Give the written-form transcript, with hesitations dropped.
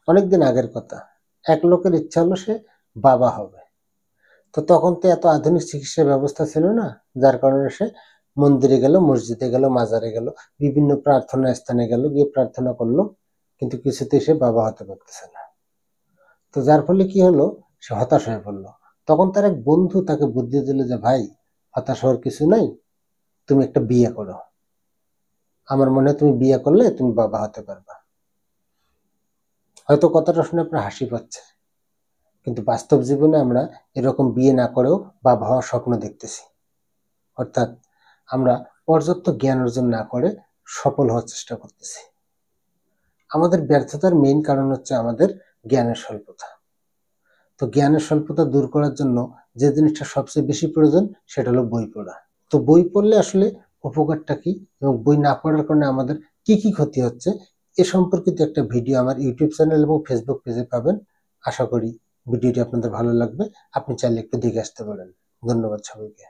অনেকদিন আগের কথা। এক লোকের ইচ্ছা হলো সে বাবা হবে। তো তখন তো এত আধুনিক চিকিৎসা ব্যবস্থা ছিল না, যার কারণে সে মন্দিরে গেল, মসজিদে গেল, মাজারে গেল, বিভিন্ন প্রার্থনা স্থানে গেল, গিয়ে প্রার্থনা করলো, কিন্তু কিছুতেই সে বাবা হতে পারতেছে না। তো যার ফলে কি হলো, সে হতাশ হয়ে পড়লো। তখন তার এক বন্ধু তাকে বুদ্ধি দিল যে ভাই, হতাশ হওয়ার কিছু নাই, তুমি একটা বিয়ে করো, আমার মনে হয় তুমি বিয়ে করলে তুমি বাবা হতে পারবা। হয়তো কথাটা শুনে আপনার হাসি পাচ্ছে, কিন্তু বাস্তব জীবনে আমরা এরকম বিয়ে না করেও বাবা হওয়ার স্বপ্ন দেখতেছি। অর্থাৎ আমরা পর্যাপ্ত জ্ঞান অর্জন না করে সফল হওয়ার চেষ্টা করতেছি। আমাদের ব্যর্থতার মেইন কারণ হচ্ছে আমাদের জ্ঞানের স্বল্পতা। তো জ্ঞানের স্বল্পতা দূর করার জন্য যে জিনিসটা সবচেয়ে বেশি প্রয়োজন সেটা হলো বই পড়া। তো বই পড়লে আসলে উপকারটা কি, এবং বই না পড়ার কারণে আমাদের কি কি ক্ষতি হচ্ছে এ সম্পর্কিত একটা ভিডিও আমার ইউটিউব চ্যানেল এবং ফেসবুক পেজে পাবেন। আশা করি ভিডিওটি আপনাদের ভালো লাগবে। আপনি চাইলে একটু দেখে আসতে পারেন। ধন্যবাদ সবাইকে।